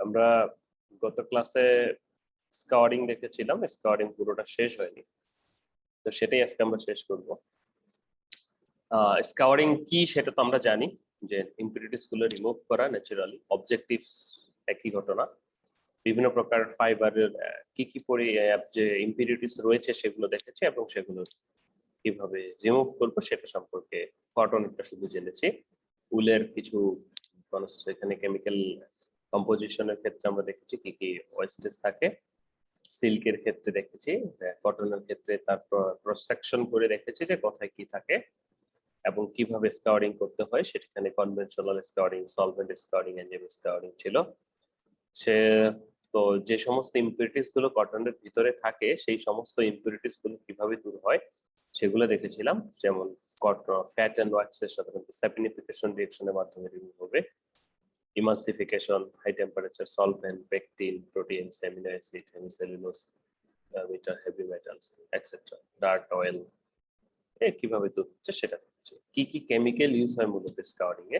আমরা গত ক্লাসে স্কাওয়ারিং দেখেছিলাম, স্কাওয়ারিং পুরোটা শেষ হয়নি, তো সেটাই আজকে আমরা শেষ করব। স্কাওয়ারিং কি সেটা তো আমরা জানি, যে ইম্পিউরিটিস গুলো রিমুভ করা, ন্যাচারালি অবজেক্টিভস একই ঘটনা। বিভিন্ন প্রকার ফাইবারের কি কি যে ইম্পিউরিটিস রয়েছে সেগুলো দেখেছি, এবং সেগুলো কিভাবে রিমুভ করবো সেটা সম্পর্কে কটনটা শুধু জেনেছি। উলের কিছু এখানে কেমিক্যাল কম্পোজিশনের ক্ষেত্রে আমরা দেখেছি কি কি ওয়েস্টেজ থাকে, সিল্কের ক্ষেত্রে দেখেছি, কটনের ক্ষেত্রে তার ক্রস সেকশন করে দেখেছি যে কোথায় কি থাকে এবং কিভাবে স্কাওয়ারিং করতে হয়। সেখানে কনভেনশনাল স্কাওয়ারিং, সলভেন্ট স্কাওয়ারিং, এনজাইম স্কাওয়ারিং ছিল। সে তো যে সমস্ত ইম্পিউরিটিস গুলো কটনের ভিতরে থাকে সেই সমস্ত ইম্পিউরিটিস গুলো কিভাবে দূর হয় সেগুলো দেখেছিলাম। যেমন ফ্যাট এন্ড ওয়াক্স এর সাধারণত স্যাপিনিফিকেশন রিঅ্যাকশনের মাধ্যমে রিমুভ হবে, emulsification, high temperature solvent, pectin, proteins, amino acid, hemicellulose, meter heavy metals etcetera, dirt oil কিভাবে দূর হচ্ছে সেটা দেখেছি। কি কি কেমিক্যাল ইউজ হয় মূলত স্কাওয়ারিং এ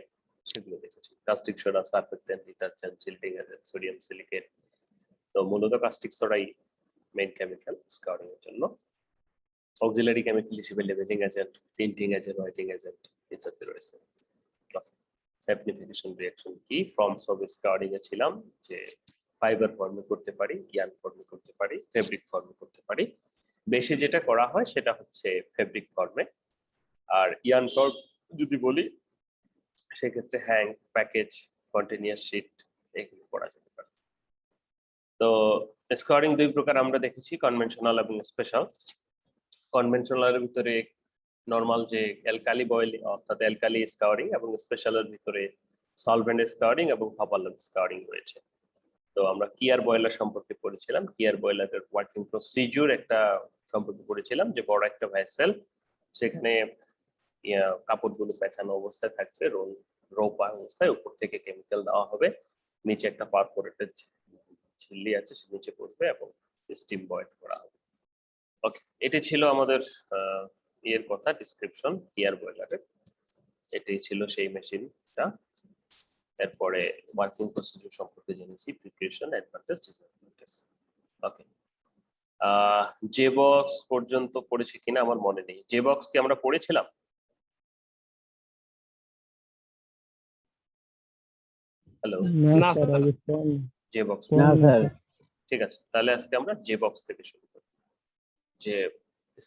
সেগুলো দেখেছি। Caustic soda, surfactant, detergent, chelating agent, sodium silicate. তো মূলত কাস্টিক সোডাই মেইন কেমিক্যাল স্কাওয়ারিং এর জন্য। অক্সিলারি কেমিক্যাল হিসেবে levelling agent, tinting agent, whiting agent ইত্যাদি রয়েছে। স্যাপিনিফিকেশন রিঅ্যাকশন কি ফর্মস অফ স্কাওয়ারিং এ ছিলাম, যে ফাইবার ফর্মে করতে পারি, ইয়ান ফর্মে করতে পারি, ফেব্রিক ফর্মে করতে পারি। বেশি যেটা করা হয় সেটা হচ্ছে ফেব্রিক ফর্মে। আর ইয়ান ফর্ম যদি বলি সেক্ষেত্রে হ্যাং, প্যাকেজ, কন্টিনিউয়াস শীট এগুলো করা যেতে পারে। তো স্কোয়ারিং দুই প্রকার আমরা দেখেছি, কনভেনশনাল এবং স্পেশাল। কনভেনশনালের ভিতরে নরমাল যে অ্যালকালি বয়েল অর্থাৎ অ্যালকালি স্কাওয়ারিং, এবং স্পেশালের ভিতরে সলভেন্ট স্কাওয়ারিং এবং ভাপালেন্ট স্কাওয়ারিং রয়েছে। তো আমরা কিয়ার বয়লার সম্পর্কে পড়েছিলাম, কিয়ার বয়লারের ওয়ার্কিং প্রসিডিউর একটা সম্পর্কে পড়েছিলাম, যে বড় একটা ভেসেল, সেখানে কাপড়গুলো পেঁচানো অবস্থায় থাকবে, রোপা অবস্থায়, উপর থেকে কেমিক্যাল দেওয়া হবে, নিচে একটা পারফোরেটেড ঝিল্লি আছে, সে নিচে পড়বে এবং স্টিম বয়েল করা হবে। ওকে, এটি ছিল আমাদের এর কথা, ডিসক্রিপশন কিয়ার বয়লারের। এটাই ছিল সেই মেশিনটা। এরপরে ওয়ার্কিং প্রসিডিউর সম্পর্কে জেনেছি, প্রিপারেশন, অ্যাডভান্টেজ, ডিসঅ্যাডভান্টেজ। ওকে, জে বক্স পর্যন্ত পড়েছি কিনা আমার মনে নেই। জে বক্স কি আমরা পড়েছিলাম? হ্যালো, না স্যার, জে বক্স না স্যার। ঠিক আছে, তাহলে আজকে আমরা জে বক্স থেকে শুরু করি। যে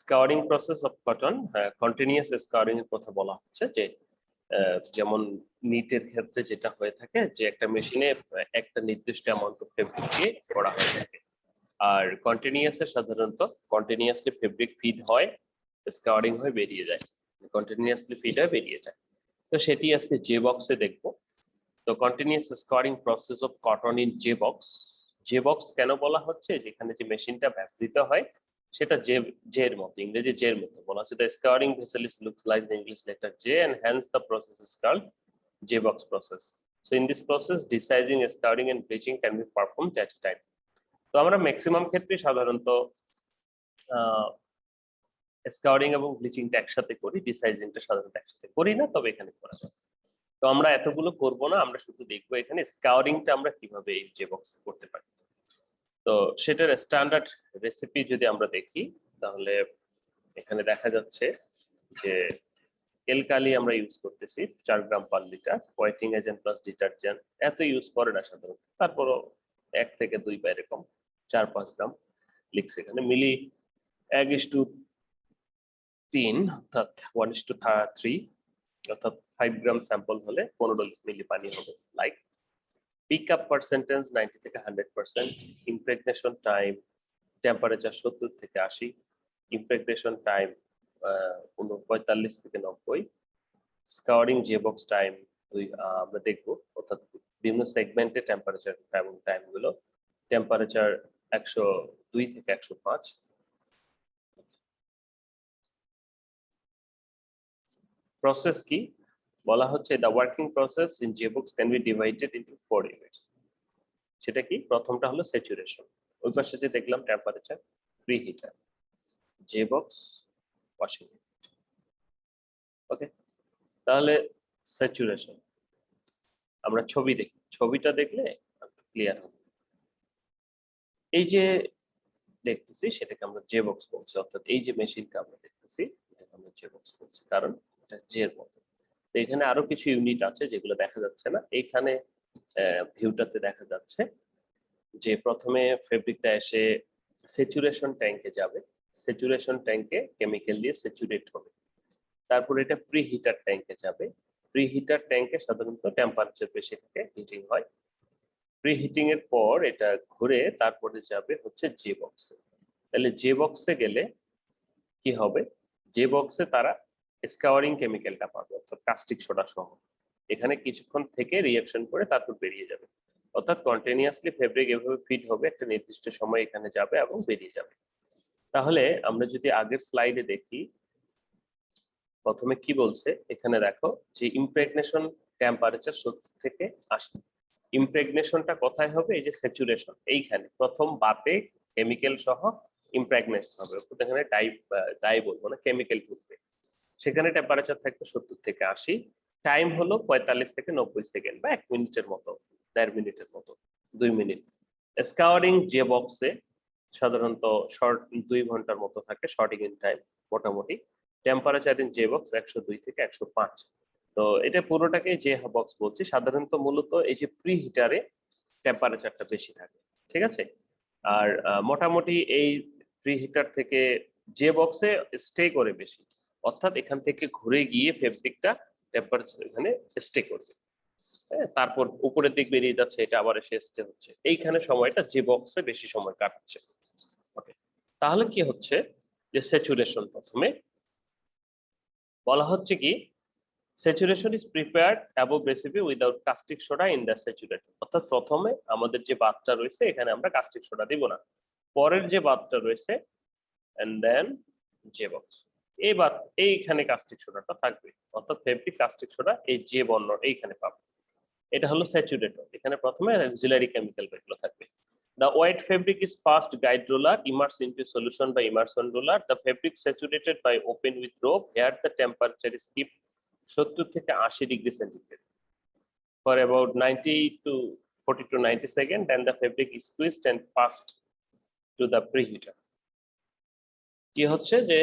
স্কাওয়ারিং প্রসেস অফ কটন, কন্টিনিউয়াস স্কাওয়ারিং এর কথা বলা হচ্ছে, যে যেমন নিটের ক্ষেত্রে যেটা হয়ে থাকে, যে একটা মেশিনে একটা নির্দিষ্ট অ্যামাউন্ট অফ ফেব্রিক দিয়ে করা হয়ে থাকে। আর কন্টিনিউয়াসে সাধারণত কন্টিনিউয়াসলি ফেব্রিক ফিড হয়, স্কাওয়ারিং হয়ে বেরিয়ে যায়, কন্টিনিউয়াসলি ফিড হয়ে বেরিয়ে যায়। তো সেটি আজকে জে বক্সে দেখব। তো continuous scouring process of cotton in J box. J box কেন বলা হচ্ছে? যেখানে যে মেশিনটা ব্যবহৃত হয় সেটা জের মতো, ইংরেজি জের মতো বলা হচ্ছে। The scouring vessel is looks like the English letter J and hence the process is called J box process. So in this process desizing, scouring and bleaching can be performed at a time. তো আমরা maximum ক্ষেত্রে সাধারণত স্কাউরিং এবং ব্লিচিংটা একসাথে করি, ডিসাইজিংটা সাধারণত একসাথে করি না, তবে এখানে করা যায়। তো আমরা এতগুলো করব না, আমরা শুধু দেখবো এখানে স্কাউরিংটা আমরা কিভাবে এই জে বক্সে করতে পারি। তো সেটার স্ট্যান্ডার্ড রেসিপি যদি আমরা দেখি, তাহলে এখানে দেখা যাচ্ছে যে এলকালি আমরা ইউজ করতেছি 4 gram per litre, whiting agent plus detergent এত ইউজ করে না সাধারণত, তারপরও 1 থেকে 2 বা এরকম 4-5 গ্রাম লিখছে এখানে। মিলি 1:3 অর্থাৎ 1:3, অর্থাৎ 5 গ্রাম স্যাম্পল হলে 15 মিলি পানি হবে। লাইক পিক আপ পার্সেন্টেজ 90 থেকে 100%, ইমপ্রেগনেশন টাইম টেম্পারেচার 70 থেকে 80, ইমপ্রেগনেশন টাইম 45 থেকে 90, স্কাওয়ারিং জে বক্স টাইম আমরা দেখবো, অর্থাৎ বিভিন্ন সেগমেন্টে টেম্পারেচার এবং টাইমগুলো। টেম্পারেচার 102 থেকে 105। প্রসেস কি বলা হচ্ছে? The working process in J box can be divided into 4 units. সেটা কি? প্রথমটা হলো স্যাচুরেশন, ওই পাশে যে দেখলাম temperature, preheater, J box, washing unit. Okay, তাহলে স্যাচুরেশন আমরা ছবি দেখি, ছবিটা দেখলে ক্লিয়ার হবে। এই যে দেখতেছি সেটাকে আমরা জে বক্স বলছি, অর্থাৎ এই যে মেশিনটা আমরা দেখতেছি এটাকে আমরা জে বক্স বলছি, কারণ এটা জে এর মতো। তো এখানে আরো কিছু ইউনিট আছে যেগুলো দেখা যাচ্ছে না, এইখানে ভিউটাতে দেখা যাচ্ছে যে প্রথমে ফেব্রিকটা এসে স্যাচুরেশন ট্যাঙ্কে যাবে, স্যাচুরেশন ট্যাঙ্কে কেমিক্যাল দিয়ে স্যাচুরেট হবে, তারপর এটা প্রি হিটার ট্যাঙ্কে যাবে, প্রি হিটার ট্যাঙ্কে সাধারণত টেম্পারেচার বেশি থাকে, হিটিং হয়, প্রি হিটিং এর পর এটা ঘুরে তারপরে যাবে হচ্ছে জে বক্সে। তাহলে জে বক্সে গেলে কি হবে, জে বক্সে তারা স্কাওয়ারিং কেমিক্যালটা পাবে, অর্থাৎ কাস্টিক সোডা সহ, এখানে কিছুক্ষণ থেকে রিঅ্যাকশন করে তারপর বেরিয়ে যাবে, অর্থাৎ কন্টিনিউয়াসলি ফেব্রিক এভাবে ফিট হবে, একটা নির্দিষ্ট সময় এখানে যাবে এবং বেরিয়ে যাবে। তাহলে আমরা যদি আগের স্লাইডে দেখি, প্রথমে কি বলছে এখানে দেখো যে ইমপ্রেগনেশন টেম্পারেচার 70 থেকে 80। ইমপ্রেগনেশনটা কোথায় হবে, এই যে স্যাচুরেশন এইখানে প্রথম বাতে কেমিক্যাল সহ ইমপ্রেগনেশন হবে, অর্থাৎ এখানে ডাই বলবো না, কেমিক্যাল ঢুকবে, সেখানে টেম্পারেচার থাকবে 70 থেকে 80, টাইম হলো 45 থেকে 90 সেকেন্ড বা 1 মিনিটের মতো, 1.5 মিনিটের মতো, 2 মিনিট। স্কাওয়ারিং জে বক্সে সাধারণত শর্ট 2 ঘন্টার মতো থাকে, শর্টিং ইন টাইম মোটামুটি। টেম্পারেচার ইন জে বক্স 102 থেকে 105। তো এটা পুরোটাকে জে বক্স বলছি, সাধারণত মূলত এই যে প্রি হিটারে টেম্পারেচারটা বেশি থাকে, ঠিক আছে। আর মোটামুটি এই প্রি হিটার থেকে জে বক্সে স্টে করে বেশি, অর্থাৎ এখান থেকে ঘুরে গিয়ে ফেব্রিকটা টেম্পারেচার এখানে স্টে করবে, তারপর উপরের দিক বেরিয়ে যাচ্ছে, এটা আবার এসে স্টে হচ্ছে, এইখানে সময়টা জে বক্সে বেশি সময় কাটছে। ওকে, তাহলে কি হচ্ছে যে স্যাচুরেশন, প্রথমে বলা হচ্ছে কি saturation is prepared above recipe without caustic soda in the saturator, অর্থাৎ প্রথমে আমাদের যে বাতটা রয়েছে এখানে আমরা কাস্টিক সোডা দিব না, পরের যে বাতটা রয়েছে এন্ড দেন জে বক্স, এই বাত এইখানে কাস্টিক সোডাটা থাকবে, অর্থাৎ ফেব্রিক কাস্টিক সোডা এই যে বর্ণ এইখানে পাবে, এটা হলো স্যাচুরেটর, এখানে প্রথমে অক্সিলারি কেমিক্যাল গুলো থাকবে। The white fabric is passed guide roller, immersed into solution by immersion roller. The fabric saturated by open with rope. Here the temperature is kept 70 থেকে 80 degree centigrade for about 90 to 40 to 90 seconds. Then the fabric is squeezed and passed to the preheater. কি হচ্ছে যে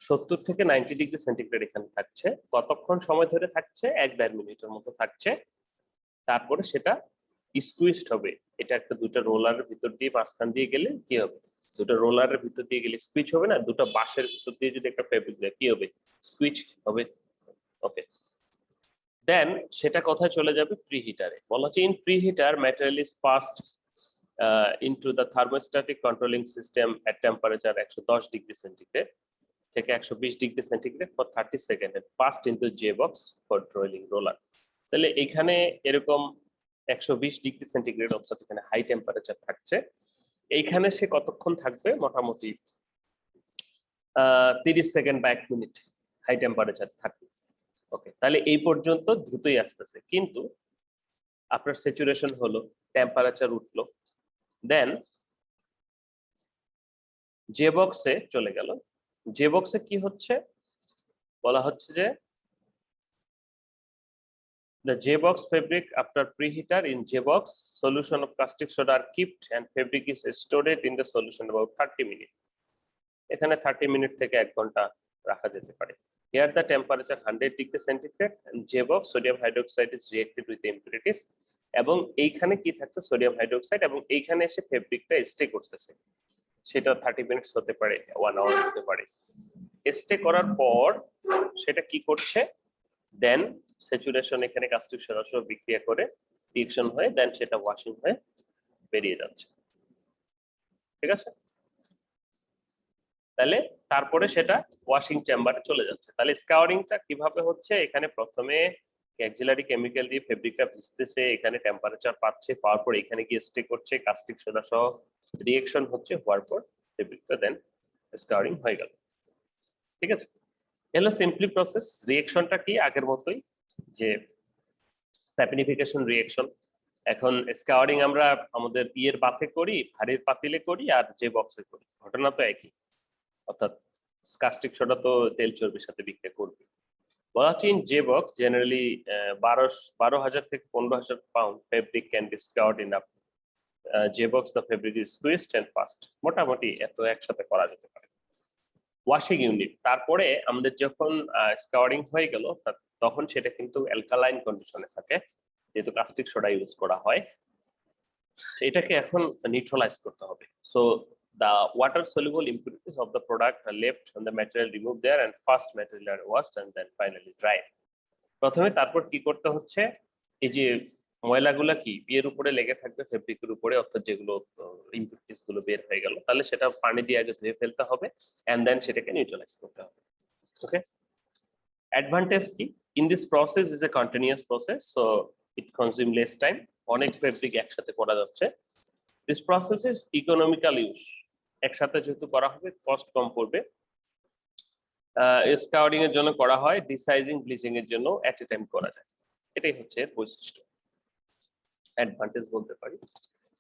70 থেকে 90 degree centigrade এখানে থাকছে, কতক্ষণ সময় ধরে থাকছে, 1-1.5 মিনিটের মতো থাকছে, তারপরে সেটা স্কুইজড হবে, এটা একটা দুটো রোলারের ভিতর দিয়ে মাঝখান দিয়ে গেলে কি হবে, দুটো রোলারের ভিতর দিয়ে গেলে স্কুইজ হবে না, দুটো বাঁশের ভিতর দিয়ে যদি একটা ফেব্রিক দেয় কি হবে, স্কুইজ হবে। ওকে, দেন সেটা কোথায় চলে যাবে, প্রিহিটারে। বলা হচ্ছে in preheater material is passed into the thermostatic controlling system at temperature 110 degree centigrade থেকে 120 degree centigrade for 30 second and passed into J box for drawing roller. তাহলে এখানে এরকম 120 ডিগ্রি সেন্টিগ্রেড, অর্থাৎ এখানে হাই টেম্পারেচার থাকছে, এইখানে সে কতক্ষণ থাকবে, মোটামুটি 30 সেকেন্ড বা 1 মিনিট হাই টেম্পারেচার থাকবে। ওকে, তাহলে এই পর্যন্ত দ্রুতই আসতেছে, কিন্তু আপনার স্যাচুরেশন হলো, টেম্পারেচার উঠলো, দেন জে বক্সে চলে গেল, জে বক্সে কি হচ্ছে, বলা হচ্ছে যে the J-box fabric after preheater in J-box solution of caustic soda are kept and fabric is stored in the solution about 30 minutes. এখানে 30 মিনিট থেকে 1 ঘন্টা রাখা যেতে পারে। Here the temperature 100 degree centigrade and J-box sodium hydroxide is reacted with the impurities, এবং এইখানে কি থাকছে, সোডিয়াম হাইড্রোক্সাইড, এবং এইখানে এসে ফেব্রিকটা স্টে করতেছে, সেটা 30 মিনিটস হতে পারে, 1 আওয়ার হতে পারে। স্টে করার পর সেটা কি করছে, দেন স্যাচুরেশন এখানে কাস্টিক সোডা সহ বিক্রিয়া করে রিঅ্যাকশন হয়ে দেন সেটা ওয়াশিং হয়ে বেরিয়ে যাচ্ছে, ঠিক আছে। তাহলে তারপরে সেটা ওয়াশিং চেম্বারে চলে যাচ্ছে। তাহলে স্কাউরিংটা কিভাবে হচ্ছে, এখানে প্রথমে অক্সিলারি কেমিক্যাল দিয়ে ফেব্রিকটা ভিজতেছে, এখানে টেম্পারেচার পাচ্ছে, পাওয়ার পর এখানে গিয়ে স্টে করছে, কাস্টিক সোডা সহ রিঅ্যাকশন হচ্ছে, হওয়ার পর ফেব্রিকটা দেন স্কাউরিং হয়ে গেল, ঠিক আছে। এলো সিম্পলি প্রসেস। রিঅ্যাকশনটা কি, আগের মতোই, যে স্যাপিনিফিকেশন রিঅ্যাকশন। এখন স্কাউরিং আমরা আমাদের ইয়ের বাতে করি, ভারীর পাতিলে করি, আর যে বক্সে করি, ঘটনা তো একই, অর্থাৎ কাস্টিক সোডা তো তেল চর্বির সাথে বিক্রিয়া করবে। বলা হচ্ছে ইন জে বক্স জেনারেলি 12,000 থেকে 15,000 pound fabric can be scoured in up J-box the fabric is squeezed and passed মোটামুটি এত একসাথে করা যেতে পারে। ওয়াশিং ইউনিট তারপরে আমাদের যখন স্কাউরিং হয়ে গেল তখন সেটা কিন্তু অ্যালকালাইন কন্ডিশনে থাকে যেহেতু কাস্টিক সোডা ইউজ করা হয় এটাকে এখন নিউট্রালাইজ করতে হবে so the water soluble impurities of the product are left and the material removed there and first material are washed and then finally dried প্রথমে তারপর কি করতে হচ্ছে এই যে ময়লাগুলো কি এর উপরে লেগে থাকবে ফেব্রিকের উপরে অর্থাৎ যেগুলো ইম্পিউরিটিস গুলো বের হয়ে গেল তাহলে সেটা পানি দিয়ে আগে ধুয়ে ফেলতে হবে এন্ড দেন সেটাকে নিউট্রালাইজ করতে হবে ওকে অ্যাডভান্টেজ কি in this process is a continuous process so it consume less time অনেক ফেব্রিক একসাথে করা যাচ্ছে this process is economical use একসাথে যেহেতু করা হবে কস্ট কম পড়বে স্কাউরিং এর জন্য করা হয় ডিসাইজিং ব্লিচিং এর জন্য এট এ টাইম করা যায় এটাই হচ্ছে বৈশিষ্ট্য অ্যাডভান্টেজ বলতে পারি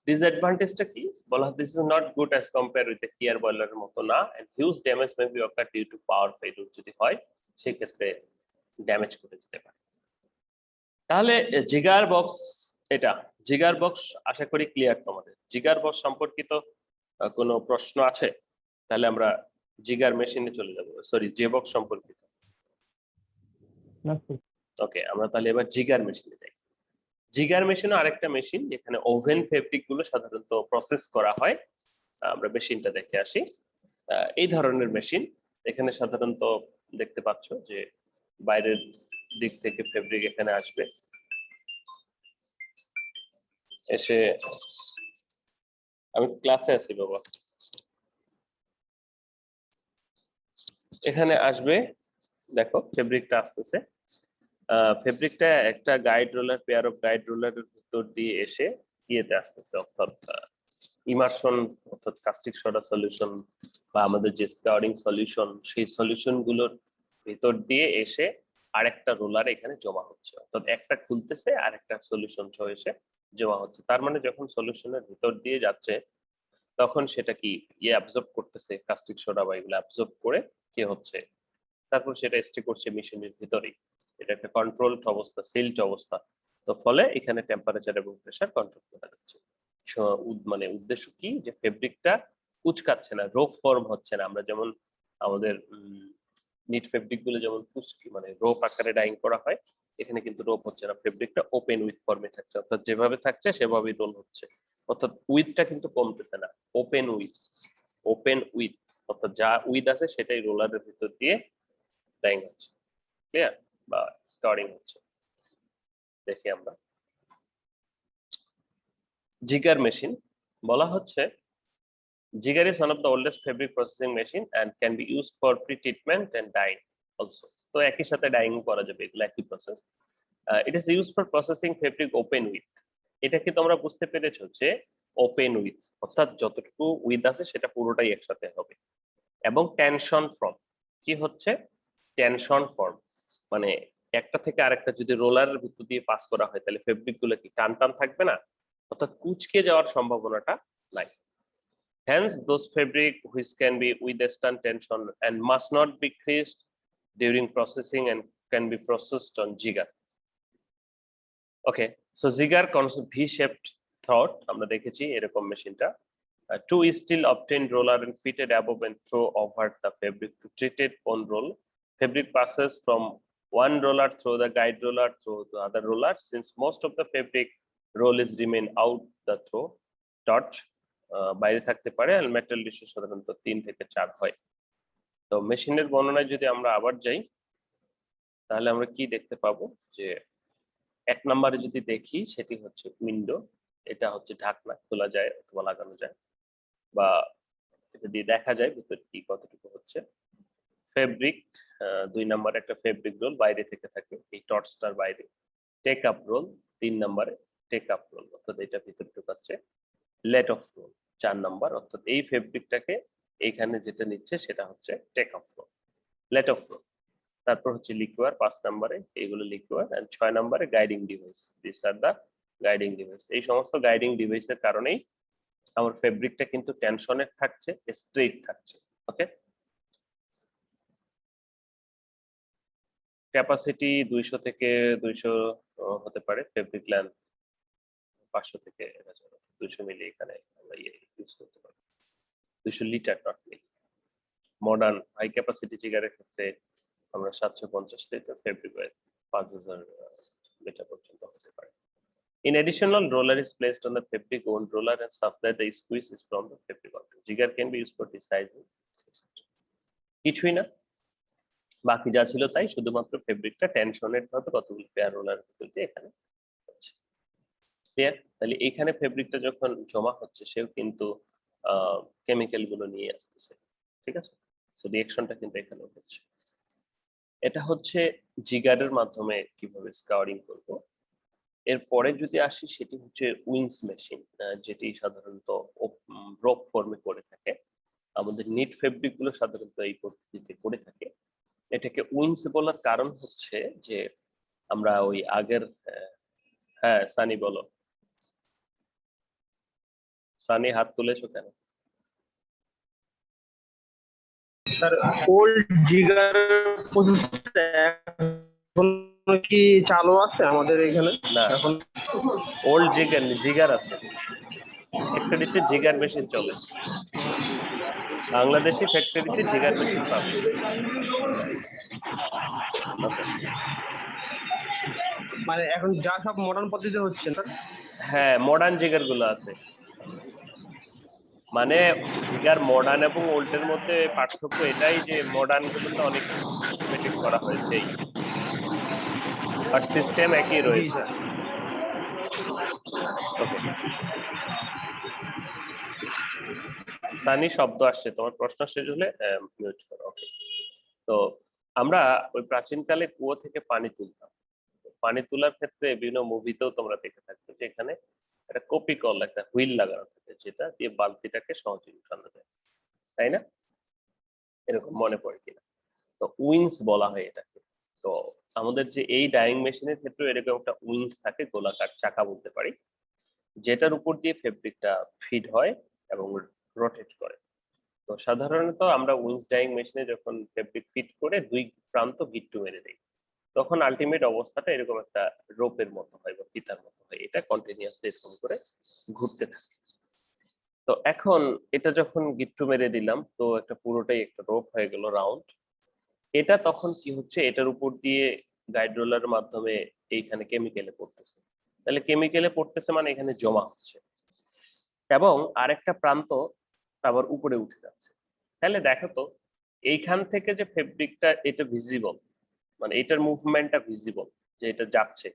ডিসঅ্যাডভান্টেজটা কি বলা this is not good as compare with the kier বয়লারের মতো না and huge damage may be occur due to power failure যদি হয় সেই ক্ষেত্রে ড্যামেজ করে যেতে পারে তাহলে জিগার বক্স এটা জিগার বক্স আশা করি ক্লিয়ার তোমাদের জিগার বক্স সম্পর্কিত কোনো প্রশ্ন আছে তাহলে আমরা জিগার মেশিনে চলে যাব সরি জে বক্স সম্পর্কিত ওকে আমরা তাহলে এবার জিগার মেশিনে যাই জিগার মেশিন আরেকটা মেশিন যেখানে ওভেন ফেব্রিক গুলো সাধারণত প্রসেস করা হয় আমরা মেশিনটা দেখে আসি এই ধরনের মেশিন এখানে সাধারণত দেখতে পাচ্ছ যে বাইরের দিক থেকে ফেব্রিক এখানে আসবে এসে আমি ক্লাসে আছি বাবা এখানে আসবে দেখো ফেব্রিকটা আসতেছে ফেব্রিকটা একটা guide roller pair of guide রোলারের ভিতর দিয়ে এসে ইয়েতে আসতেছে অর্থাৎ ইমারশন অর্থাৎ কাস্টিক সোডা সলিউশন বা আমাদের যে স্কাউরিং সলিউশন সেই সলিউশন গুলোর ভিতর দিয়ে এসে আরেকটা রোলার এখানে জমা হচ্ছে অর্থাৎ একটা খুলতেছে আর একটা সলিউশন সহ এসে জমা হচ্ছে তার মানে যখন সলিউশনের ভিতর দিয়ে যাচ্ছে তখন সেটা কি অ্যাবজর্ব করতেছে কাস্টিক সোডা বা এগুলো অ্যাবজর্ব করে কি হচ্ছে তারপর সেটা স্টে করছে মেশিনের ভিতরেই এটা একটা কন্ট্রোলড অবস্থা সিলড অবস্থা তো ফলে এখানে টেম্পারেচার এবং প্রেসার কন্ট্রোল করা যাচ্ছে মানে উদ্দেশ্য কি যে ফেব্রিকটা কুচকাচ্ছে না রোপ ফর্ম হচ্ছে না আমরা যেমন আমাদের নিট ফেব্রিক গুলো যেমন কুচকি মানে রোপ আকারে ডাইং করা হয় এখানে কিন্তু রোপ হচ্ছে না ফেব্রিকটা ওপেন উইথ ফর্মে থাকছে অর্থাৎ যেভাবে থাকছে সেভাবেই রোল হচ্ছে অর্থাৎ উইথটা কিন্তু কমতেছে না ওপেন উইথ অর্থাৎ যা উইথ আছে সেটাই রোলারের ভিতর দিয়ে ডাইং হচ্ছে ক্লিয়ার বা স্কাউরিং হচ্ছে দেখি আমরা জিগার মেশিন বলা হচ্ছে জিগার is one of the oldest fabric processing machine and can be used for pre-treatment and dyeing also তো একই সাথে ডাইং করা যাবে এগুলো একই process it is used for processing fabric open width এটা কি তোমরা বুঝতে পেরেছো যে ওপেন উইথ অর্থাৎ যতটুকু উইথ আছে সেটা পুরোটাই একসাথে হবে এবং টেনশন ফর্ম কি হচ্ছে টেনশন ফর্ম মানে একটা থেকে আরেকটা যদি রোলারের ভিতর দিয়ে পাস করা হয় তাহলে ফেব্রিক গুলো কি টান টান থাকবে না অর্থাৎ কুচকে যাওয়ার সম্ভাবনাটা নাই hence those fabric which can be withstand tension and must not be creased during processing and can be processed on jigger okay so jigger concept v-shaped throat আমরা দেখেছি এরকম মেশিনটা two steel obtained roller and fitted above and throw over the fabric to treat it on roll fabric passes from one roller through the guide roller through the other roller since most of the fabric roll is remain out the throw torch বাইরে থাকতে পারে আর metal ratio সাধারণত 3 থেকে 4 হয় তো মেশিনের বর্ণনায় যদি আমরা আবার যাই তাহলে আমরা কি দেখতে পাবো যে এক নম্বরে যদি দেখি সেটি হচ্ছে উইন্ডো এটা হচ্ছে ঢাকনা খোলা যায় অথবা লাগানো যায় বা এটা দিয়ে দেখা যায় ভিতরে কি কতটুকু হচ্ছে ফেব্রিক 2 নম্বরে একটা ফেব্রিক রোল বাইরে থেকে থাকে এই টর্চটার বাইরে টেক আপ রোল 3 নম্বরে টেক আপ রোল অর্থাৎ এটা ভিতরে ঢোকাচ্ছে লেট অফ রোল 4 নাম্বার অর্থাৎ এই ফেব্রিকটাকে এইখানে যেটা নিচ্ছে সেটা হচ্ছে take off roll let off roll তারপর হচ্ছে লিকুয়ার 5 নম্বরে এইগুলো লিকুয়ার এন্ড 6 নম্বরে guiding device this are the guiding device এই সমস্ত গাইডিং ডিভাইসের কারণেই আমার ফেব্রিকটা কিন্তু টেনশনে থাকছে স্ট্রেট থাকছে ওকে ক্যাপাসিটি 200 থেকে 200 হতে পারে ফেব্রিক লেন্থ 500 থেকে 1000, 200 মিলি এখানে আমরা ইউজ করতে পারি, 200 litre not milli. Modern high capacity জিগারের ক্ষেত্রে আমরা 750 লিটার, ফেব্রিক 5000 লিটার পর্যন্ত হতে পারে। In additional, roller is placed on the fabric wound roller and such that the squeeze is from the fabric content. Jigger can be used for desizing, etc. কিছুই না, বাকি যা ছিল তাই, শুধুমাত্র ফেব্রিকটা টেনশনের ভাবে কতগুলো পেয়ার রোলার ভিতর দিয়ে এখানে হচ্ছে। ক্লিয়ার? তাহলে এখানে ফেব্রিকটা যখন জমা হচ্ছে সেও কিন্তু কেমিক্যাল গুলো নিয়ে আসতেছে, ঠিক আছে? সো রিঅ্যাকশনটা কিন্তু এখানে হচ্ছে। এটা হচ্ছে জিগারের মাধ্যমে কিভাবে স্কাউরিং করব। এরপরে যদি আসি সেটি হচ্ছে উইন্স মেশিন, যেটি সাধারণত রোপ ফর্মে করে থাকে। আমাদের নিট ফেব্রিক গুলো সাধারণত এই পদ্ধতিতে করে থাকে। এটাকে উইন্স বলার কারণ হচ্ছে যে আমরা ওই আগের, হ্যাঁ সানি বলো। সানি হাত তুলেছো কেন? স্যার ওল্ড জিগার প্রসেসটা এখন কি চালু আছে আমাদের এখানে? না, এখন ওল্ড জিগার আছে, ফ্যাক্টরিতে জিগার মেশিন চলে, বাংলাদেশি ফ্যাক্টরিতে জিগার মেশিন পাবে। ওকে, মানে এখন যা সব মডার্ন পদ্ধতিতে হচ্ছে স্যার। হ্যাঁ মডার্ন জিগার গুলো আছে। মানে জিগার মডার্ন এবং ওল্ডের মধ্যে পার্থক্য এটাই যে মডার্ন গুলোতে অনেক কিছু সিস্টেমেটিক করা হয়েছে, বাট সিস্টেম একই জি রয়েছে। স্যার। ওকে, সানি শব্দ আসছে, তোমার প্রশ্ন শেষ হলে মিউট করো। ওকে, তো আমরা ওই প্রাচীনকালে কুয়ো থেকে পানি তুলতাম। পানি তোলার ক্ষেত্রে বিভিন্ন মুভিতেও তোমরা দেখে থাকবে যে এখানে একটা কপি কল, একটা হুইল লাগানো থাকে, যেটা দিয়ে বালতিটাকে সহজে উঠানো যায়, তাই না? এরকম মনে পড়ে কিনা? তো উইন্স বলা হয় এটাকে। তো আমাদের যে এই ডাইং মেশিনের ক্ষেত্রে এরকম একটা উইন্স থাকে, গোলাকার চাকা বলতে পারি, যেটার উপর দিয়ে ফেব্রিকটা ফিড হয় এবং রোটেট করে। তো সাধারণত আমরা উইন্স ডাইং মেশিনে যখন ফেব্রিক ফিট করে দুই প্রান্ত গিট্টু মেরে দিই, তখন আলটিমেট অবস্থাটা এরকম একটা রোপের মতো হয় বা ফিতার মতো হয়, এটা কন্টিনিউয়াসলি এরকম করে ঘুরতে থাকে। তো এখন এটা যখন গিট্টু মেরে দিলাম তো একটা পুরোটাই একটা রোপ হয়ে গেল রাউন্ড। এটা তখন কি হচ্ছে, এটার উপর দিয়ে গাইড রোলারের মাধ্যমে এইখানে কেমিক্যালে পড়তেছে। তাহলে কেমিক্যালে পড়তেছে মানে এখানে জমা হচ্ছে এবং আরেকটা প্রান্ত আবার উপরে উঠে যাচ্ছে। তাহলে দেখো তো এইখান থেকে যে ফেব্রিকটা এটা ভিজিবল, মানে এটার মুভমেন্টটা ভিজিবল যে এটা যাচ্ছে,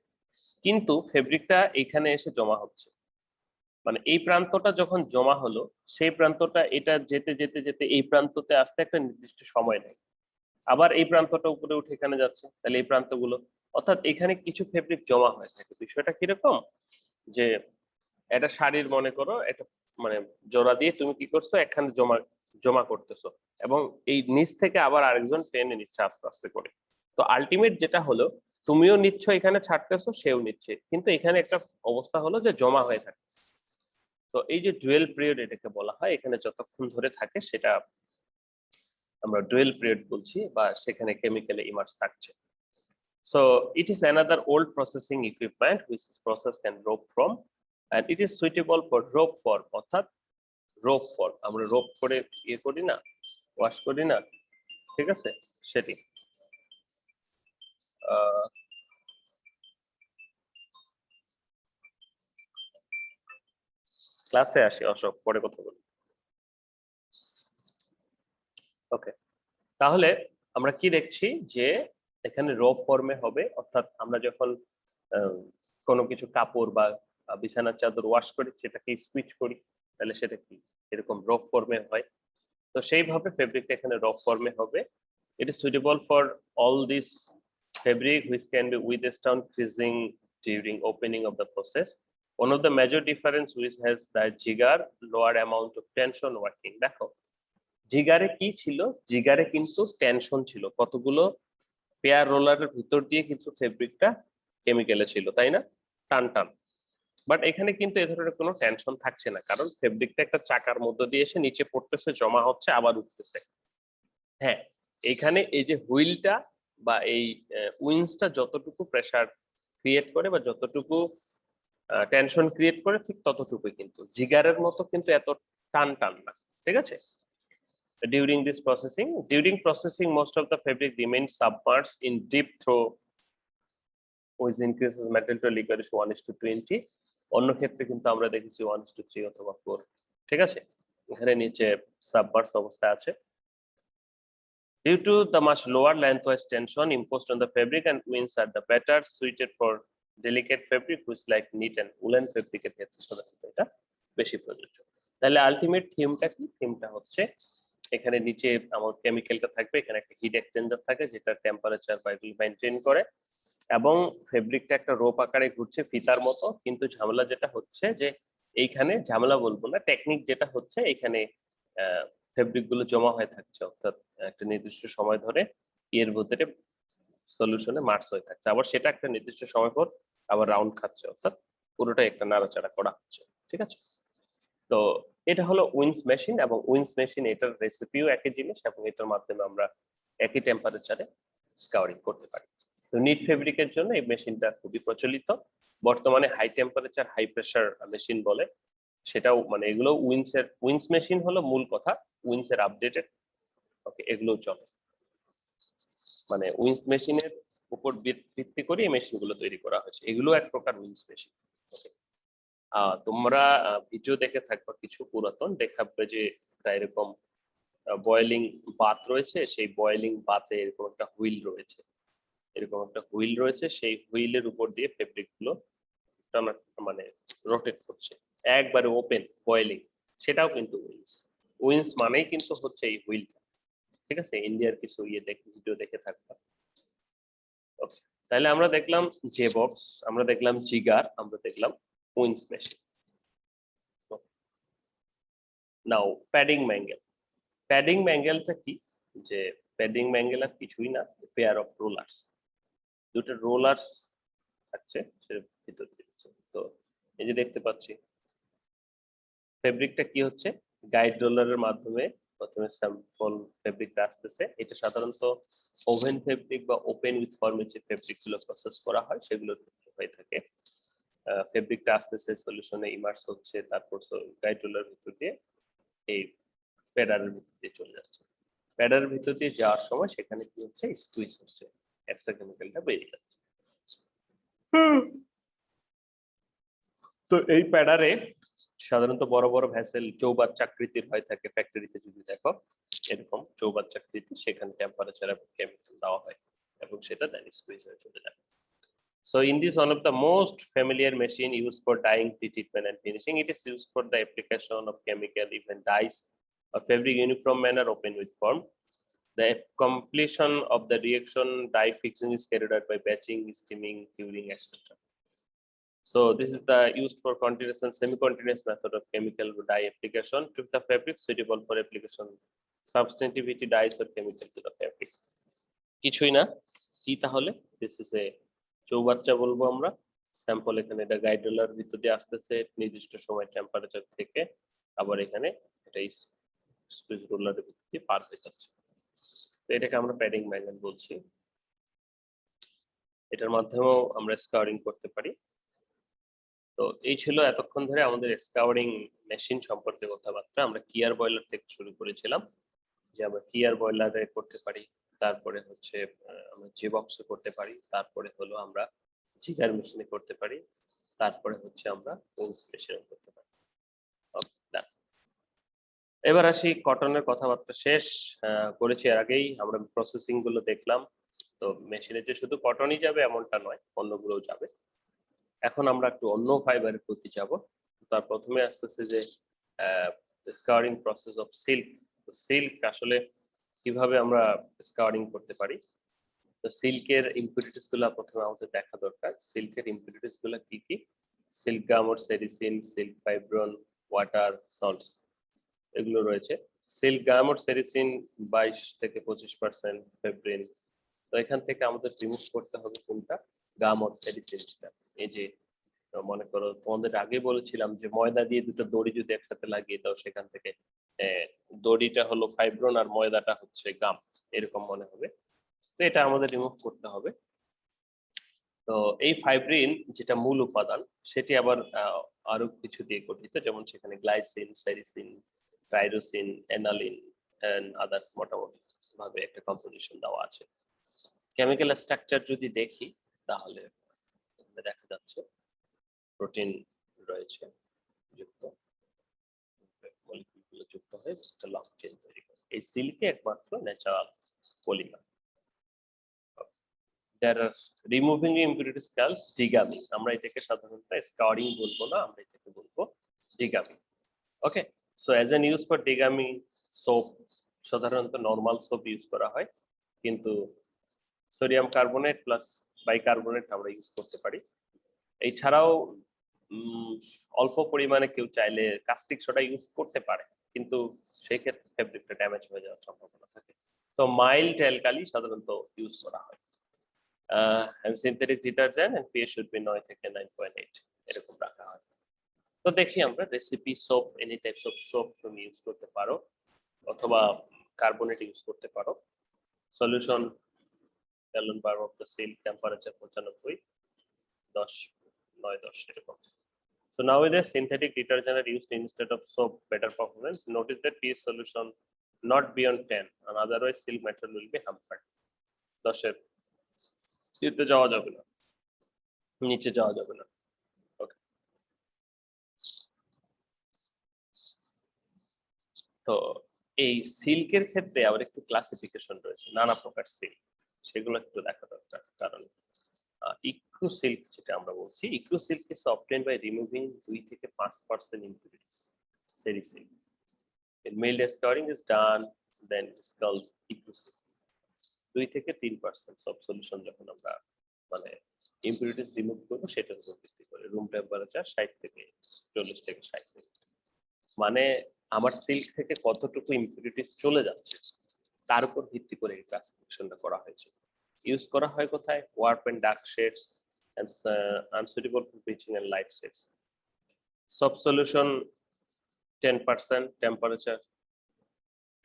কিন্তু ফেব্রিকটা এখানে এসে জমা হচ্ছে। মানে এই প্রান্তটা যখন জমা হলো, সেই প্রান্তটা এটা যেতে যেতে যেতে এই প্রান্ততে আসতে একটা নির্দিষ্ট সময় নেয়, আবার এই প্রান্তটা উপরে উঠে এখানে যাচ্ছে। তাহলে এই প্রান্তগুলো, অর্থাৎ এখানে কিছু ফেব্রিক জমা হয়ে থাকে। বিষয়টা কিরকম, যে একটা শাড়ির মনে করো একটা মানে জোড়া দিয়ে তুমি কি করছো, এখানে জমা জমা করতেছো এবং এই নিচ থেকে আবার আরেকজন টেনে নিচ্ছে আস্তে আস্তে করে। তো আলটিমেট যেটা হলো, তুমিও নিচ্ছ এখানে ছাড়তেছো, সেও নিচ্ছে, কিন্তু এখানে একটা অবস্থা হলো যে জমা হয়ে থাকে। তো এই যে ডুয়েল পিরিয়ড এটাকে বলা হয়, এখানে যতক্ষণ ধরে থাকে সেটা আমরা ডুয়েল পিরিয়ড বলছি, বা সেখানে কেমিক্যালি ইমার্জ থাকছে। So it is another old processing equipment which is process can rope from, and it is suitable for rope form, অর্থাৎ রোপ ফর্ম। আমরা রোপ করে ইয়ে করি না, ওয়াশ করি না, ঠিক আছে, সেটি। ক্লাসে আসি অশোক, পরে কথা বলি। ওকে, তাহলে আমরা কি দেখছি যে এখানে রোপ ফর্মে হবে, অর্থাৎ আমরা যখন কোনো কিছু কাপড় বা বিছানার চাদর ওয়াশ করি, সেটাকে স্কুইচ করি, তাহলে সেটা কি এরকম রোপ ফর্মে হয়। তো সেইভাবে ফেব্রিকটা এখানে রফ ফর্মে হবে। It is suitable for all this fabric which can be withstand creasing during opening of the process. One of the major difference which has the jigar lower amount of tension working. দেখো জিগারে কি ছিল, জিগারে কিন্তু tension ছিল, কতগুলো pair রোলারের ভিতর দিয়ে কিন্তু ফেব্রিকটা কেমিক্যালে ছিল, তাই না, টান টান। বাট এখানে কিন্তু এ ধরনের কোনো টেনশন থাকছে না, কারণ ফেব্রিকটা একটা চাকার মধ্য দিয়ে এসে নিচে পড়তেছে, জমা হচ্ছে, আবার উঠতেছে। হ্যাঁ, এখানে এই যে হুইলটা বা এই উইন্সটা যতটুকু প্রেসার ক্রিয়েট করে বা যতটুকু টেনশন ক্রিয়েট করে ঠিক ততটুকুই, কিন্তু জিগারের মতো কিন্তু এত টান না, ঠিক আছে? During processing, most of the fabric remains submerged in deep through which increases material to liquid 1:20. অন্য ক্ষেত্রে কিন্তু আমরা দেখেছি 1:3 অথবা 4, ঠিক আছে? এখানে নিচে সাবমার্জ অবস্থায় আছে। Due to the much lower lengthwise tension imposed on the fabric and winds are the better suited for delicate fabric which like knit and woolen fabric এর ক্ষেত্রে সাধারণত এটা বেশি প্রযোজ্য। তাহলে আলটিমেট থিমটা কি? থিমটা হচ্ছে এখানে নিচে আমার কেমিক্যালটা থাকবে, এখানে একটা হিট এক্সচেঞ্জার থাকে যেটা টেম্পারেচার বা এগুলো মেইনটেইন করে, এবং ফেব্রিকটা একটা রোপ আকারে ঘুরছে ফিতার মতো। কিন্তু ঝামেলা যেটা হচ্ছে যে এইখানে, ঝামেলা বলবো না, টেকনিক যেটা হচ্ছে এখানে ফেব্রিক গুলো জমা হয়ে থাকছে, অর্থাৎ একটা নির্দিষ্ট সময় ধরে এর ভিতরে সলিউশনে মার্চ হয়ে থাকছে, আবার সেটা একটা নির্দিষ্ট সময় পর আবার রাউন্ড খাচ্ছে, অর্থাৎ পুরোটা একটা নাড়াচাড়া করা হচ্ছে, ঠিক আছে? তো এটা হলো উইন্স মেশিন, এবং উইন্স মেশিন এটার রেসিপিও একই জিনিস, এবং এটার মাধ্যমে আমরা একই টেম্পারেচারে স্কাউরিং করতে পারি। তো নিট ফেব্রিকের জন্য এই মেশিনটা খুবই প্রচলিত, বর্তমানে high temperature high pressure machine বলে, সেটাও মানে এগুলো উইন্স মেশিন হলো মূল কথা, উইন্স এর আপডেটেড, ওকে, এগুলো চলে, মানে উইন্স মেশিনের উপর ভিত্তি করে এই মেশিন গুলো তৈরি করা হয়েছে, এগুলো এক প্রকার উইন্স মেশিন। ওকে, তোমরা ভিডিও দেখে থাকবা কিছু পুরাতন, দেখাবে যে এরকম বয়েলিং বাত রয়েছে, সেই বয়েলিং বাতে এরকম একটা হুইল রয়েছে, সেই হুইলের উপর দিয়ে ফেব্রিক গুলো মানে রোটেট করছে, একবারে ওপেন বয়েলিং, সেটাও কিন্তু উইন্স মানেই কিন্তু হচ্ছে এই হুইলটা, ঠিক আছে? ইন্ডিয়ার কিছু ভিডিও দেখে থাকবা। তাহলে আমরা দেখলাম জেবক্স, আমরা দেখলাম জিগার, আমরা দেখলাম উইন্স মেশিন। নাও প্যাডিং ম্যাঙ্গেলটা কি? যে প্যাডিং ম্যাঙ্গেল আর কিছুই না, পেয়ার অফ রোলার্স, দুটো রোলার্স থাকছে সেটা ভিতর দিচ্ছে। তো এই যে দেখতে পাচ্ছি ফেব্রিকটা কি হচ্ছে, গাইড রোলারের মাধ্যমে প্রথমে স্যাম্পল ফেব্রিকটা আসতেছে, এটা সাধারণত ওভেন ফেব্রিক বা ওপেন উইথ ফর্মে যে ফেব্রিক গুলো প্রসেস করা হয় সেগুলোর ক্ষেত্রে হয়ে থাকে। ফেব্রিকটা আসতেছে সলিউশনে ইমার্স হচ্ছে, তারপর গাইড রোলার ভিতর দিয়ে এই প্যাডারের ভিতর দিয়ে চলে যাচ্ছে, প্যাডারের ভিতর দিয়ে যাওয়ার সময় সেখানে কি হচ্ছে, স্কুইজ হচ্ছে, এক্সট্রা কেমিক্যালটা বেরিয়ে যাচ্ছে। তো এই প্যাডারে সাধারণত বড় বড় ভেসেল চৌবাচ্চাকৃতির হয়ে থাকে, ফ্যাক্টরিতে যদি দেখো এরকম চৌবাচ্চাকৃতি, সেখানে টেম্পারেচার এবং কেমিক্যাল দেওয়া হয় এবং সেটা দেন স্কুইজ হয়ে চলে যায়। So in this one of the most familiar machine used for dyeing, pre-treatment and finishing, it is used for the application of chemical, even dyes or fabric uniform manner open with form. The completion of the reaction dye fixing is carried out by batching, steaming, curing, etc. So this is the used for continuous and semi-continuous method of chemical dye application to the fabric suitable for application substantivity dyes or chemical to the fabric. কিছুই না, কি তাহলে? This is a চৌবাচ্চা বলবো আমরা, sample এখানে এটা guide roller ভিতর দিয়ে আসতেছে নির্দিষ্ট সময় টেম্পারেচার থেকে, আবার এখানে এটা স্কুইজ রোলারের ভিতর দিয়ে পার হয়ে যাচ্ছে। তো এটাকে আমরা প্যাডিং ম্যাগনেট বলছি, এটার মাধ্যমেও আমরা স্কাউরিং করতে পারি। তো এই ছিল এতক্ষণ ধরে আমাদের স্কাউরিং মেশিন সম্পর্কে কথাবার্তা। আমরা কিয়ার বয়লার থেকে শুরু করেছিলাম, যে আমরা কিয়ার বয়লারে করতে পারি, তারপরে হচ্ছে আমরা জেবক্সে করতে পারি, তারপরে হলো আমরা জিগার মেশিনে করতে পারি, তারপরে হচ্ছে আমরা উইন্স মেশিনে করতে পারি। এবার আসি কটনের কথাবার্তা শেষ করেছি এর আগেই, আমরা প্রসেসিং গুলো দেখলাম। তো মেশিনে যে শুধু কটনই যাবে এমনটা নয়, অন্যগুলোও যাবে। এখন আমরা একটু অন্য ফাইবারের প্রতি যাব। তার প্রথমে আসতেছে যে স্কাউরিং প্রসেস অফ সিল্ক। সিল্ক আসলে কিভাবে আমরা স্কাউরিং করতে পারি। তো সিল্কের ইম্পিউরিটিস গুলো প্রথমে আমাদের দেখা দরকার। সিল্কের ইম্পিউরিটিস গুলো কি কি? Silk gum or sericin, silk fibroin, water, salts, এগুলো রয়েছে। সিল্ক গাম or সেরিসিন 22 থেকে 25% ফেব্রিন। তো এখান থেকে আমাদের রিমুভ করতে হবে কোনটা? গাম or সেরিসিনটা। এই যে মনে করো তোমাদের আগে বলেছিলাম যে ময়দা দিয়ে দুটো দড়ি যদি একসাথে লাগিয়ে দাও, সেখান থেকে দড়িটা হলো ফাইব্রন আর ময়দাটা হচ্ছে গাম, এরকম মনে হবে। তো এটা আমাদের রিমুভ করতে হবে। তো এই ফাইব্রিন যেটা মূল উপাদান সেটি আবার আরো কিছু দিয়ে গঠিত, যেমন সেখানে গ্লাইসিন, সেরিসিন, টাইরোসিন, এনালিন এন্ড আদার মোটামুটি ভাবে একটা কম্পোজিশন দেওয়া আছে। কেমিক্যাল স্ট্রাকচার যদি দেখি তাহলে দেখা যাচ্ছে প্রোটিন রয়েছে যুক্ত, মলিকিউলগুলো যুক্ত হয়ে একটা লং চেইন তৈরি করে। এই সিল্কে একমাত্র natural polymer. There are removing impurities called degamming. আমরা এটাকে সাধারণত স্কারিং বলবো না, আমরা এটাকে বলবো degamming. Okay, so as an use for degamming soap, সাধারণত নরমাল সোপ ইউজ করা হয়, কিন্তু সোডিয়াম কার্বনেট প্লাস বাইকার্বনেট আমরা ইউজ করতে পারি। এছাড়াও অল্প পরিমাণে কেউ চাইলে কাস্টিক সোডা ইউজ করতে পারে, কিন্তু সেই ক্ষেত্রে ফেব্রিকটা ড্যামেজ হয়ে যাওয়ার সম্ভাবনা থাকে। তো মাইল্ড অ্যালকালি সাধারণত ইউজ করা হয়। And synthetic detergent and pH should be 9 থেকে 9.8 এরকম রাখা হয়। তো দেখি আমরা recipe soap, any types of soap তুমি ইউজ করতে পারো অথবা কার্বনেট ইউজ করতে পারো। Solution gallon bar of the silk, temperature 95, 10, 9, 10 এরকম। So nowadays synthetic detergent are used instead of soap, better performance. Notice that pH solution not beyond 10, and otherwise silk material will be hampered. 10 নিচে যাওয়া যাবে না, নিচে যাওয়া যাবে না। ওকে, তো এই সিল্কের ক্ষেত্রে আবার একটু ক্লাসিফিকেশন রয়েছে, নানা প্রকার সিল্ক, সেগুলো একটু দেখা দরকার। কারণ ইক্রু সিল্ক যেটা আমরা বলছি, ecru silk is obtained by removing 2 থেকে 5% impurities, sericin. In mild scouring is done, then it is called ecru silk. 2 থেকে 3% সব সলিউশন যখন আমরা মানে ইম্পিউরিটিস রিমুভ করবো সেটার উপর ভিত্তি করে, রুম টেম্পারেচার 60 থেকে 40 থেকে 60, মানে আমার সিল্ক থেকে কতটুকু ইম্পিউরিটিস চলে যাচ্ছে তার উপর ভিত্তি করে এই ক্লাসিফিকেশনটা করা হয়েছে। ইউজ করা হয় কোথায়? Warp and dark shades and unsuitable for bleaching and light shades. সব সলিউশন 10%, টেম্পারেচার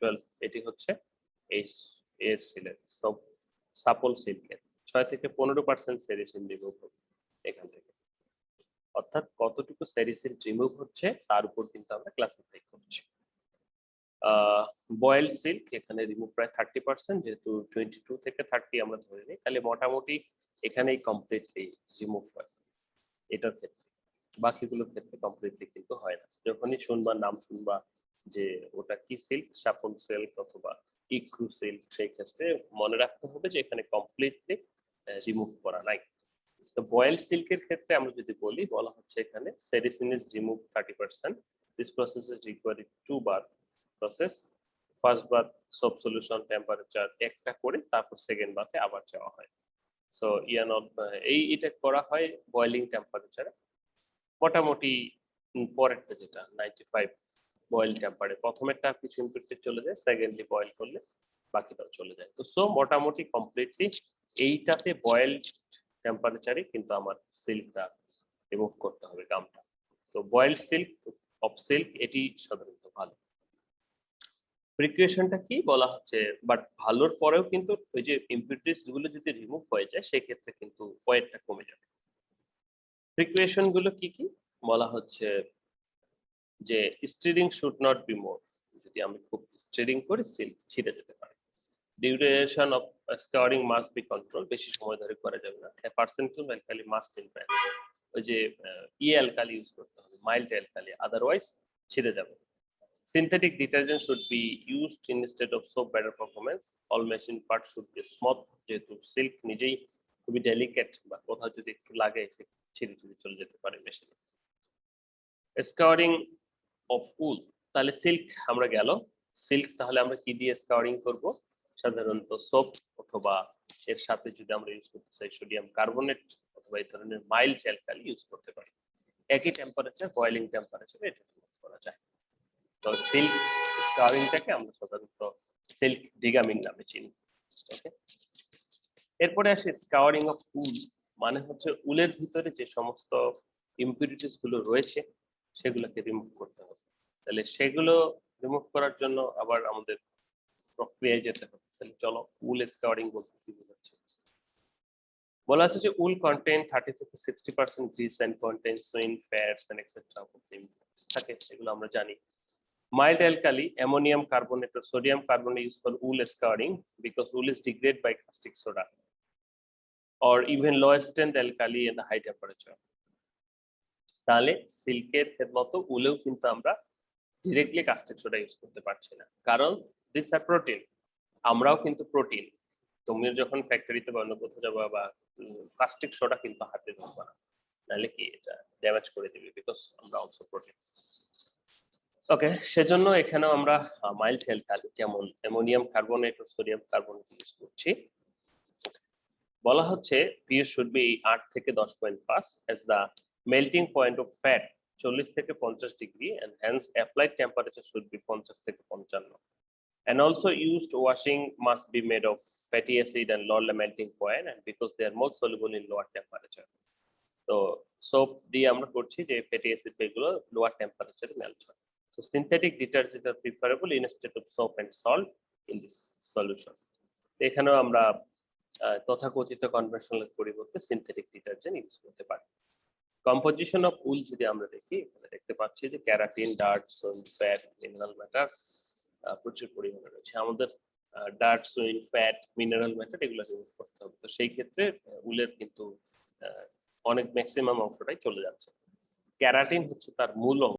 12, এটি হচ্ছে এই এর সিলের সব সাপল সিল্কের 6 থেকে 15% সেরিসিন রিমুভ হবে এখান থেকে। অর্থাৎ কতটুকু সেরিসিন রিমুভ হচ্ছে তার উপর কিন্তু আমরা ক্লাসিফাই করছি। বয়েলড সিল্ক এখানে রিমুভ প্রায় 30%, যেহেতু 22 থেকে 30 আমরা ধরে নিই, তাহলে মোটামুটি এখানেই কমপ্লিটলি রিমুভ হয় এটার ক্ষেত্রে। বাকিগুলোর ক্ষেত্রে কমপ্লিটলি কিন্তু হয় না। যখনই শুনবা, নাম শুনবা যে ওটা কি সিল্ক, সাপল সিল্ক অথবা ইক্রু সিল্ক, সেই ক্ষেত্রে মনে রাখতে হবে যে এখানে কমপ্লিটলি রিমুভ করা নাই। তো বয়েলড সিল্কের ক্ষেত্রে আমরা যদি বলি, বলা হচ্ছে এখানে sericin is remove 30%. This process is required 2 বার প্রসেস। ফার্স্ট বার সোপ সলিউশন টেম্পারেচার একটা করে, তারপর সেকেন্ড বারে আবার যাওয়া হয়। সো এটা করা হয় বয়েলিং টেম্পারেচারে। মোটামুটি পরেরটা যেটা 95 বয়েল টেম্পারে, প্রথমেরটা কিছু ইম্পিউরিটি চলে যায়, সেকেন্ডলি বয়েল করলে বাকিটাও চলে যায়। তো সো মোটামুটি কমপ্লিটলি এইটাতে বয়েল টেম্পারেচারে কিন্তু আমার সিল্কটা রিমুভ করতে হবে গামটা। তো বয়েলড সিল্ক অফ সিল্ক এটি সাধারণত ভালো। প্রিকুয়েশনটা কি বলা হচ্ছে, বাট ভালোর পরেও কিন্তু ওই যে ইম্পিউরিটিস গুলো যদি রিমুভ হয়ে যায় সেক্ষেত্রে কিন্তু ওয়েটটা কমে যাবে। প্রিকুয়েশন গুলো কি কি বলা হচ্ছে যে stirring should not be more, যদি আমি খুব স্টিরিং করি সিল্ক ছিঁড়ে যেতে পারে। Duration of scarring must be control, বেশি সময় ধরে করা যাবে না। পার্সেন্টেজ অ্যালকালি মাস্ট ইনফ্লুয়েন্স, ওই যে অ্যালকালি ইউজ করতে হবে, মাইল্ড অ্যালকালি, আদারওয়াইজ ছিঁড়ে যাবে। Synthetic detergent should be used instead of soap, better performance. All machine parts should be smooth, যেহেতু সিল্ক নিজেই খুবই ডেলিকেট, বা কোথাও যদি একটু লাগে ছিঁড়ে চলে যেতে পারে মেশিনে। স্কারিং অফ উল, তাহলে সিল্ক আমরা গেল। সিল্ক তাহলে আমরা কি দিয়ে স্কারিং করব? সাধারণত সোপ অথবা এর সাথে যদি আমরা ইউজ করতে চাই সোডিয়াম কার্বনেট অথবা এই ধরনের মাইল্ড অ্যালকালি ইউজ করতে পারি। একই টেম্পারেচার, বয়েলিং টেম্পারেচারে এটা ইউজ করা যায়। তো সিল্ক স্কারিংটাকে আমরা সাধারণত সিল্ক ডিগামিং নামে চিনি। ওকে, এরপরে আসে স্কারিং অফ উল, মানে হচ্ছে উলের ভিতরে যে সমস্ত ইম্পিউরিটিস গুলো রয়েছে সেগুলোকে রিমুভ করতে হবে। তাহলে সেগুলো রিমুভ করার জন্য আবার আমাদের প্রক্রিয়ায় যেতে হবে। তাহলে চলো উল স্কারিং বলতে কি বোঝাচ্ছে। বলা আছে যে উল কন্টেইন 30 থেকে 60% grease and contain suint fats and extra থাকে, এগুলো আমরা জানি। Mild alkali, ammonium carbonate or sodium carbonate used for wool scouring because wool is degraded by caustic soda, or even lowest strength alkali in the high temperature. তাহলে সিল্কের মতো উলেও কিন্তু আমরা directly caustic soda use করতে পারছি না, কারণ this R protein, আমরাও কিন্তু প্রোটিন। তুমি যখন ফ্যাক্টরিতে বা অন্য কোথাও যাবো বা কাস্টিক সোডা কিন্তু হাতে ধরবো না, নাহলে কি এটা ড্যামেজ করে দিবে, বিকজ আমরা অলসো প্রোটিন। ওকে, সেজন্য এখানেও আমরা মাইল্ড অ্যালকালি যেমন অ্যামোনিয়াম কার্বনেট ও সোডিয়াম কার্বনেট ইউজ করছি। বলা হচ্ছে pH শুড বি 8 থেকে 10.5 as the melting point of fat 40 থেকে 50 degree and hence applied temperature should be 50 থেকে 55, and also used washing must be made of fatty acid and lower melting point, and because they are more soluble in lower temperature. তো soap দিয়ে আমরা করছি যে fatty acid এগুলো lower টেম্পারেচারে melt হয়। So synthetic detergents are preferable instead of soap and salt in this solution. এখানেও আমরা তথাকথিত কনভেনশনাল পরিবর্তে সিনথেটিক ডিটারজেন্ট ইউজ করতে পারি। কম্পোজিশন অফ উল যদি আমরা দেখি, এখানে দেখতে পাচ্ছি যে keratin, dirt, suint, fat, mineral matter প্রচুর পরিমাণে রয়েছে। আমাদের dirt, suint, fat, mineral matter এগুলো রিমুভ করতে হবে। তো সেই ক্ষেত্রে উলের কিন্তু অনেক ম্যাক্সিমাম অংশটাই চলে যাচ্ছে। ক্যারাটিন হচ্ছে তার মূল অংশ।